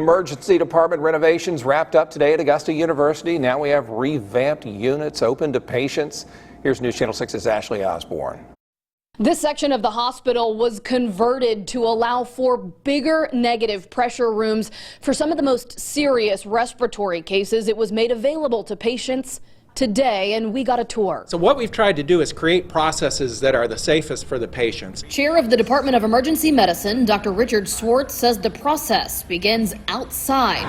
Emergency department renovations wrapped up today at Augusta University. Now we have revamped units open to patients. Here's News Channel 6's Ashley Osborne. This section of the hospital was converted to allow for bigger negative pressure rooms. For some of the most serious respiratory cases, it was made available to patients today, and we got a tour. So what we've tried to do is create processes that are the safest for the patients. Chair of the Department of Emergency Medicine, Dr. Richard Swartz, says the process begins outside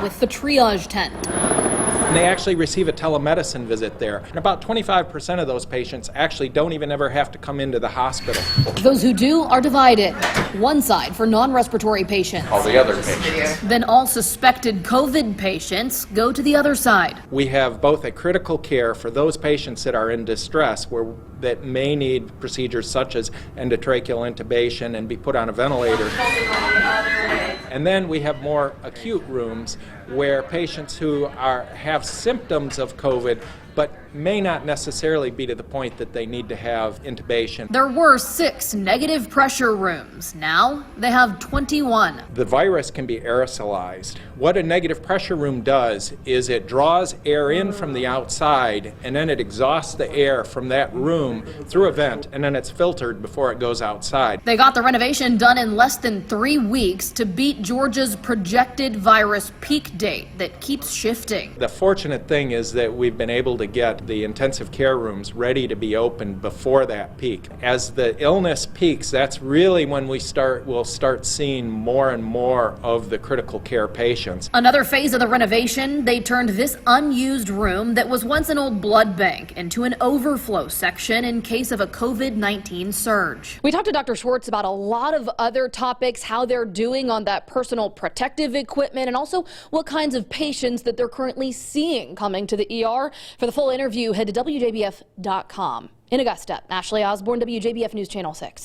with the triage tent. And they actually receive a telemedicine visit there. And about 25% of those patients actually don't even ever have to come into the hospital. Those who do are divided. One side for non-respiratory patients. All the other patients. Then all suspected COVID patients go to the other side. We have both a critical care for those patients that are in distress that may need procedures such as endotracheal intubation and be put on a ventilator. And then we have more acute rooms where patients who have symptoms of COVID but may not necessarily be to the point that they need to have intubation. There were 6 negative pressure rooms. Now they have 21. The virus can be aerosolized. What a negative pressure room does is it draws air in from the outside and then it exhausts the air from that room through a vent, and then it's filtered before it goes outside. They got the renovation done in less than 3 weeks to beat Georgia's projected virus peak date that keeps shifting. The fortunate thing is that we've been able to get the intensive care rooms ready to be opened before that peak. As the illness peaks, that's really when we'll start seeing more and more of the critical care patients. Another phase of the renovation, they turned this unused room that was once an old blood bank into an overflow section in case of a COVID-19 surge. We talked to Dr. Schwartz about a lot of other topics, how they're doing on that personal protective equipment, and also what kinds of patients that they're currently seeing coming to the ER. For the full interview, head to WJBF.com. In Augusta, Ashley Osborne, WJBF News Channel 6.